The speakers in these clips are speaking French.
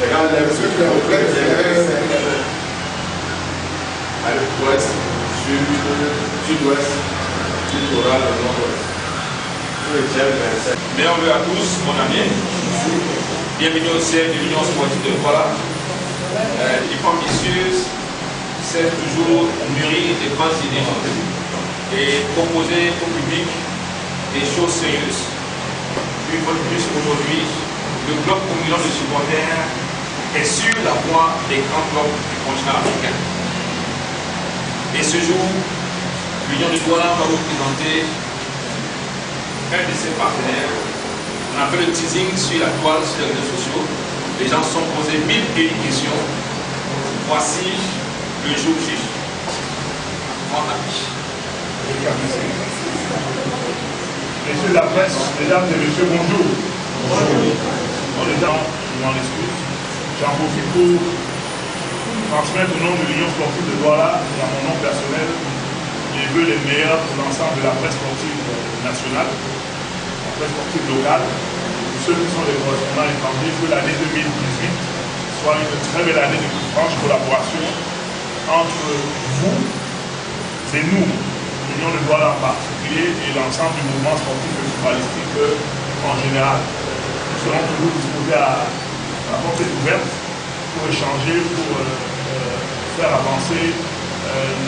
À l'ouest, sud-ouest, littoral, nord-ouest. Bienvenue à tous, mon ami. Bienvenue au siège de l'Union sportive de Douala. L'IFA ambitieuse, c'est toujours mûrir de grandes idées et proposer au public des choses sérieuses. Une fois de plus, aujourd'hui, le club communal de supporters est sur la voie des grands clubs du continent africain. Et ce jour, l'Union de Douala va vous présenter un de ses partenaires. On a fait le teasing sur la toile, sur les réseaux sociaux. Les gens se sont posés 1001 questions. Voici le jour J. Messieurs la presse, mesdames et messieurs, bonjour. Bonjour. Dans les temps, je m'en excuse. J'en profite pour transmettre au nom de l'Union sportive de Douala et à mon nom personnel les vœux les meilleurs pour l'ensemble de la presse sportive nationale, la presse sportive locale, pour ceux qui sont les correspondants étrangers, que l'année 2018 soit une très belle année de franche collaboration entre vous et nous, l'Union de Douala en particulier, et l'ensemble du mouvement sportif et footballistique en général. Nous serons toujours disposés à la porte ouverte pour échanger, pour faire avancer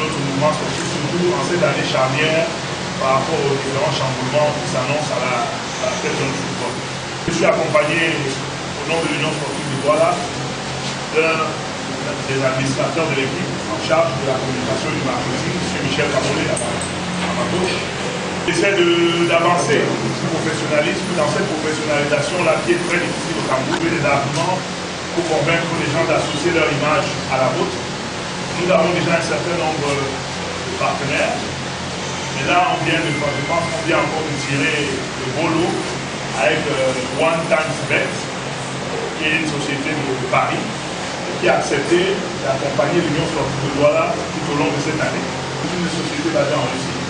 notre mouvement sportif, surtout en cette année charnière par rapport aux différents chamboulements qui s'annoncent à la tête de notre football. Je suis accompagné au nom de l'Union sportive de Douala des administrateurs de l'équipe en charge de la communication et du marketing, M. Michel Camolet à ma gauche. J'essaie d'avancer ce professionnalisme, dans cette professionnalisation-là qui est très difficile au Cameroun, des arguments pour convaincre les gens d'associer leur image à la vôtre. Nous avons déjà un certain nombre de partenaires, mais là on vient je pense qu'on vient encore de tirer le beau lot avec One Times Bet, qui est une société de Paris, qui a accepté d'accompagner l'Union sportive de Douala tout au long de cette année. C'est une société basée en Russie.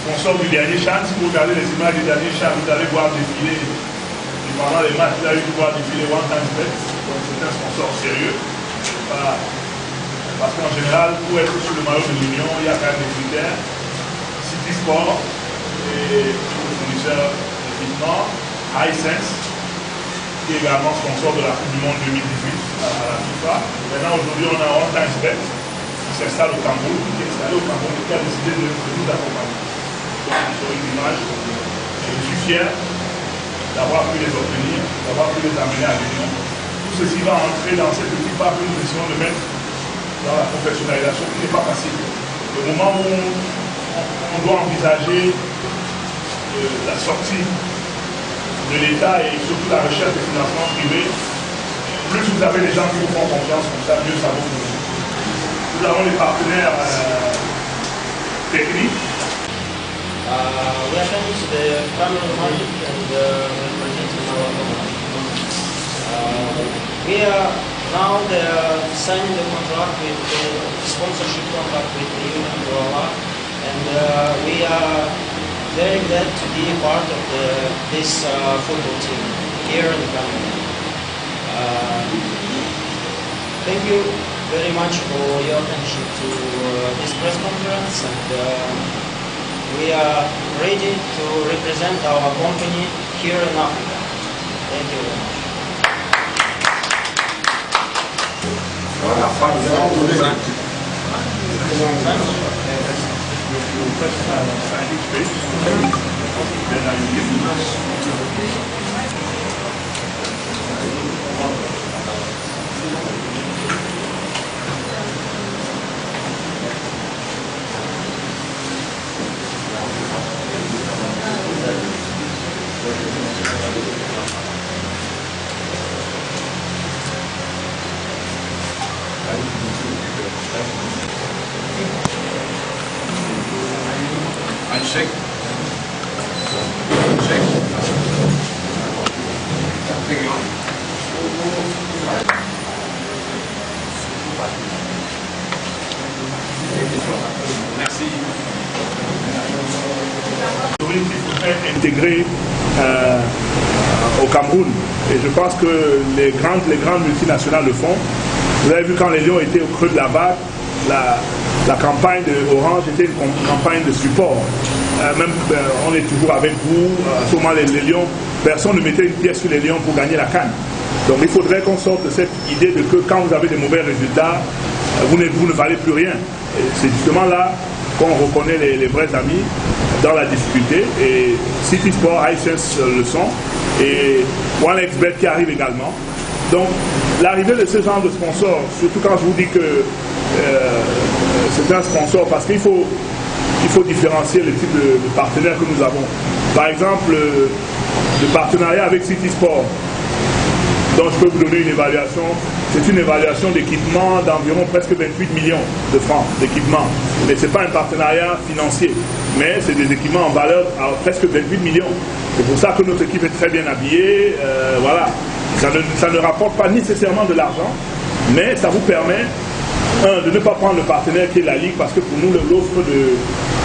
Sponsor du dernier CHAN, si vous regardez les images du dernier CHAN, vous allez voir défiler, et pendant les matchs, vous allez voir défiler One Times Bet, donc c'est un sponsor sérieux. Voilà. Parce qu'en général, pour être sur le maillot de l'Union, il y a quand même des critères. City Sport et le fournisseur d'équipement, Hisense, qui est également sponsor de la Coupe du Monde 2018 à la FIFA. Maintenant, aujourd'hui, on a One Times Bet qui s'installe au Cameroun, qui est installé au Cameroun, qui a décidé de nous accompagner. Donc, sur une image, je suis fier d'avoir pu les obtenir, d'avoir pu les amener à l'Union. Tout ceci va entrer dans cette petite part que nous essayons de mettre dans la professionnalisation, qui n'est pas facile. Le moment où on doit envisager la sortie de l'État et surtout la recherche de financement privé, plus vous avez des gens qui vous font confiance comme ça, mieux ça vaut pour vous. Nous avons des partenaires techniques. We are coming to the primary market and representing our company. We are now signing the contract with the sponsorship contract with the Union Douala, and we are very glad to be a part of this football team here in Cameroon. Thank you very much for your attention to this press conference, and we are ready to represent our company here in Africa. Thank you very much. Handshake. Handshake. Thank you. Merci. Il faudrait intégrer au Cameroun. Et je pense que les grandes multinationales le font. Vous avez vu quand les Lions étaient au creux de la vague, la campagne d'Orange était une campagne de support. On est toujours avec vous. À ce moment, les Lions, personne ne mettait une pièce sur les Lions pour gagner la CAN. Donc il faudrait qu'on sorte de cette idée de que quand vous avez des mauvais résultats, vous ne valez plus rien. C'est justement là qu'on reconnaît les vrais amis dans la difficulté. Et City Sport, iSense le sont. Et OneXBet qui arrive également. Donc l'arrivée de ce genre de sponsor, surtout quand je vous dis que c'est un sponsor, parce qu'il faut différencier le type de partenaire que nous avons. Par exemple, le partenariat avec City Sport, dont je peux vous donner une évaluation, c'est une évaluation d'équipement d'environ presque 28 millions de francs d'équipement. Mais ce n'est pas un partenariat financier, mais c'est des équipements en valeur à presque 28 millions. C'est pour ça que notre équipe est très bien habillée. Voilà. Ça ne rapporte pas nécessairement de l'argent, mais ça vous permet, de ne pas prendre le partenaire qui est la Ligue, parce que pour nous, l'offre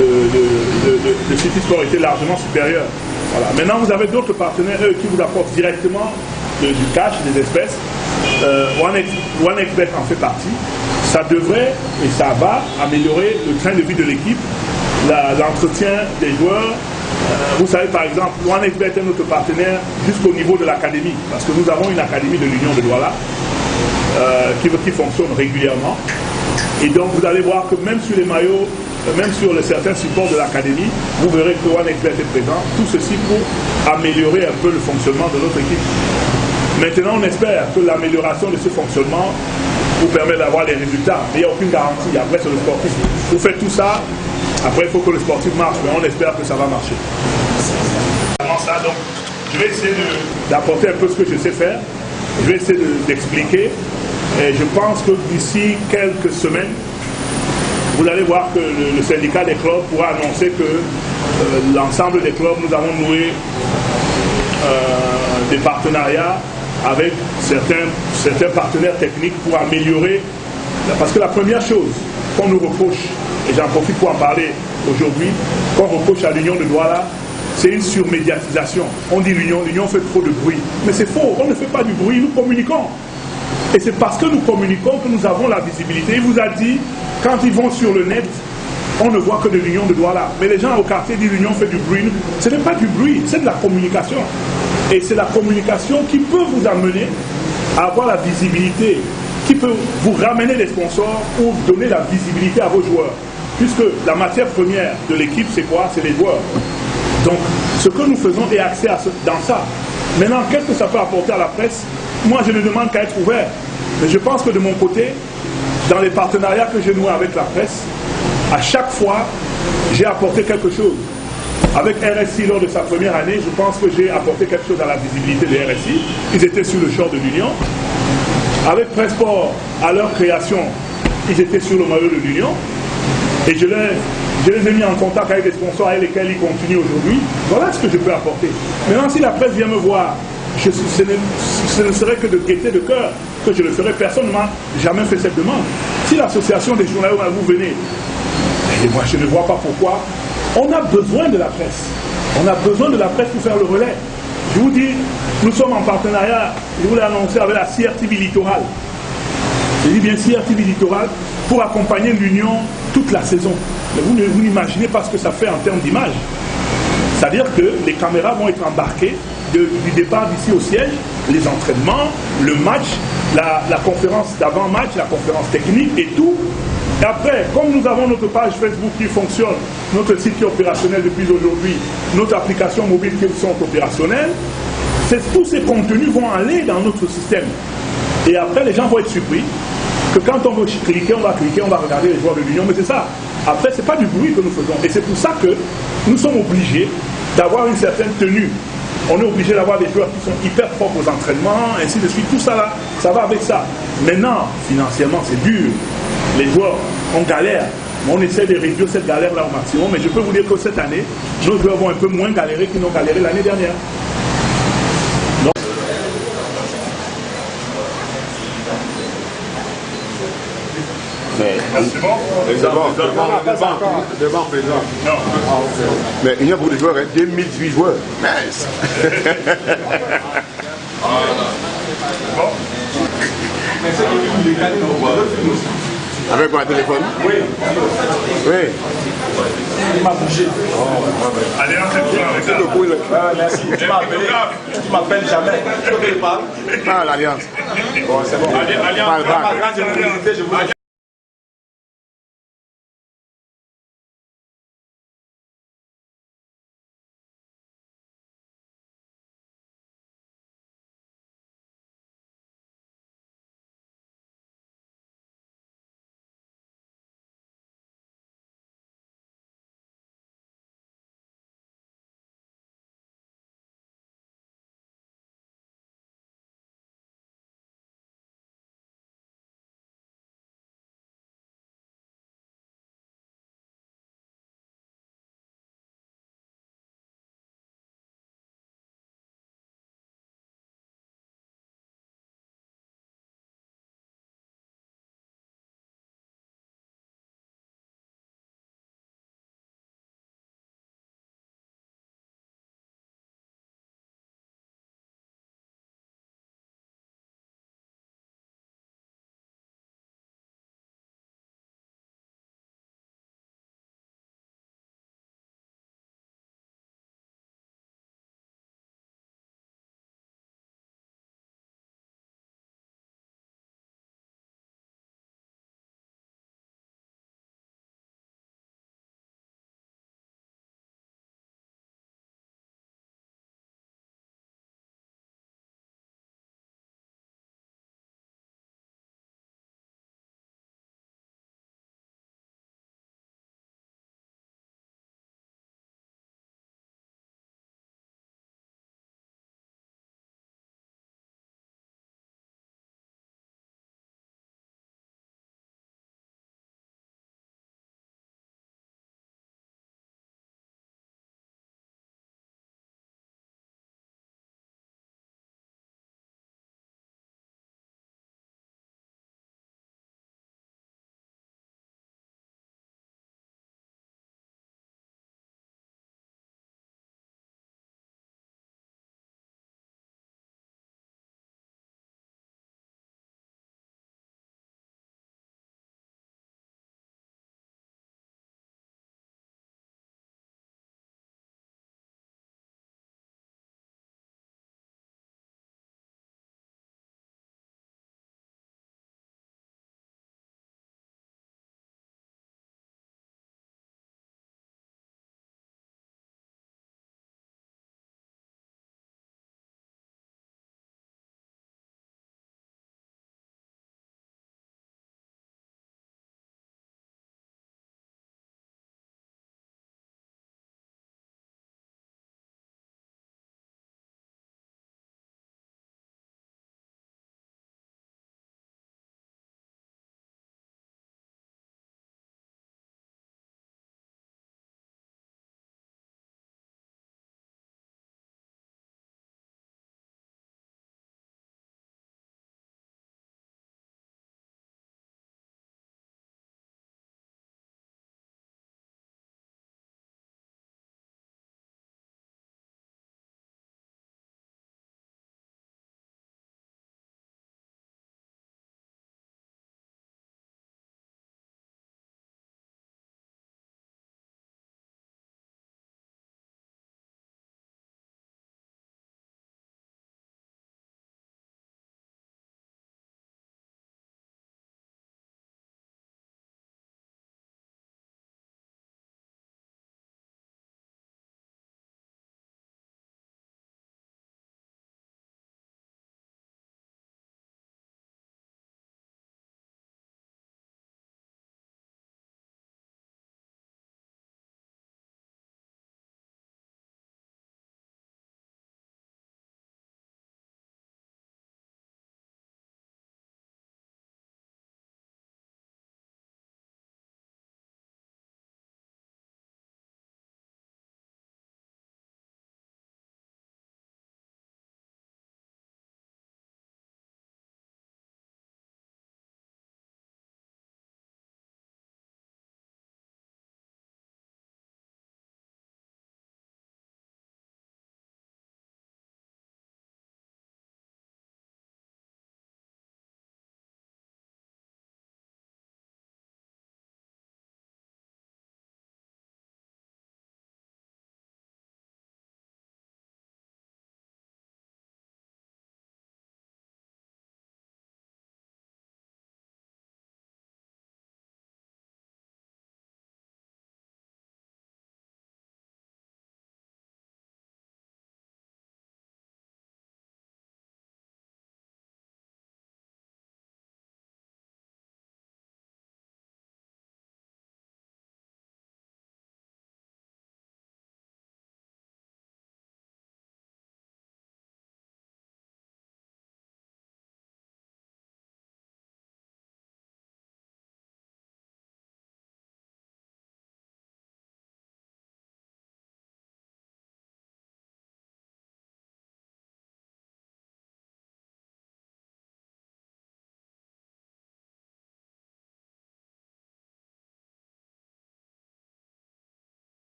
de City Sport était largement supérieure. Voilà. Maintenant, vous avez d'autres partenaires, eux, qui vous apportent directement du cash, des espèces. OneXBet en fait partie. Ça devrait et ça va améliorer le train de vie de l'équipe, l'entretien des joueurs. Vous savez, par exemple, OneXBet est notre partenaire jusqu'au niveau de l'académie, parce que nous avons une académie de l'Union de Douala qui fonctionne régulièrement. Et donc, vous allez voir que même sur les maillots, même sur certains supports de l'académie, vous verrez que OneXBet est présent. Tout ceci pour améliorer un peu le fonctionnement de notre équipe. Maintenant, on espère que l'amélioration de ce fonctionnement vous permet d'avoir des résultats. Mais il n'y a aucune garantie. Après, c'est le sportif. Vous faites tout ça. Après, il faut que le sportif marche, mais on espère que ça va marcher. Donc, je vais essayer d'apporter un peu ce que je sais faire. Je vais essayer d'expliquer. Et je pense que d'ici quelques semaines, vous allez voir que le syndicat des clubs pourra annoncer que l'ensemble des clubs, nous avons noué des partenariats avec certains partenaires techniques pour améliorer. Parce que la première chose qu'on nous reproche, et j'en profite pour en parler aujourd'hui, qu'on reproche à l'Union de Douala, c'est une surmédiatisation. On dit l'Union fait trop de bruit. Mais c'est faux, on ne fait pas du bruit, nous communiquons. Et c'est parce que nous communiquons que nous avons la visibilité. Il vous a dit, quand ils vont sur le net, on ne voit que de l'Union de Douala. Mais les gens au quartier disent l'Union fait du bruit. Ce n'est pas du bruit, c'est de la communication. Et c'est la communication qui peut vous amener à avoir la visibilité, qui peut vous ramener des sponsors ou donner la visibilité à vos joueurs. Puisque la matière première de l'équipe, c'est quoi? C'est les joueurs. Donc, ce que nous faisons est axé dans ça. Maintenant, qu'est-ce que ça peut apporter à la presse? Moi, je ne demande qu'à être ouvert. Mais je pense que de mon côté, dans les partenariats que j'ai noués avec la presse, à chaque fois, j'ai apporté quelque chose. Avec RSI, lors de sa première année, je pense que j'ai apporté quelque chose à la visibilité de RSI. Ils étaient sur le short de l'Union. Avec Pressport, à leur création, ils étaient sur le maillot de l'Union. Et je les ai mis en contact avec des sponsors avec lesquels ils continuent aujourd'hui. Voilà ce que je peux apporter. Maintenant, si la presse vient me voir, ce ne serait que de gaieté de cœur que je le ferai. Personne ne m'a jamais fait cette demande. Si l'association des journalistes, vous venez, et moi je ne vois pas pourquoi. On a besoin de la presse. On a besoin de la presse pour faire le relais. Je vous dis, nous sommes en partenariat, je vous l'ai annoncé, avec la CRTV Littoral. Je dis bien CRTV Littoral pour accompagner l'Union toute la saison. Mais vous n'imaginez pas ce que ça fait en termes d'image. C'est-à-dire que les caméras vont être embarquées du départ d'ici au siège, les entraînements, le match, la conférence d'avant-match, la conférence technique et tout. Et après, comme nous avons notre page Facebook qui fonctionne, notre site qui est opérationnel depuis aujourd'hui, notre application mobile qui sont opérationnelles, tous ces contenus vont aller dans notre système. Et après, les gens vont être surpris que quand on veut cliquer, on va regarder les joueurs de l'Union. Mais c'est ça. Après, ce n'est pas du bruit que nous faisons. Et c'est pour ça que nous sommes obligés d'avoir une certaine tenue. On est obligé d'avoir des joueurs qui sont hyper propres aux entraînements, ainsi de suite. Tout ça là, ça va avec ça. Maintenant, financièrement, c'est dur. Les joueurs, on galère. On essaie de réduire cette galère-là au maximum. Mais je peux vous dire que cette année, nos joueurs vont un peu moins galérer qu'ils n'ont galéré l'année dernière. Donc, mais C'est bon? Devant présent. Non. Mais il y a beaucoup de joueurs, hein? 2018 joueurs. Nice. Bon. Avec quoi, téléphone? Oui. Oui. Il m'a bougé. Allez, on fait ça avec ça. Merci. Tu m'as appelé. Tu m'appelles jamais. Tu veux que je parle? Ah, l'Alliance. Bon, c'est bon. Allez, Parle, Ma grande générosité, je vous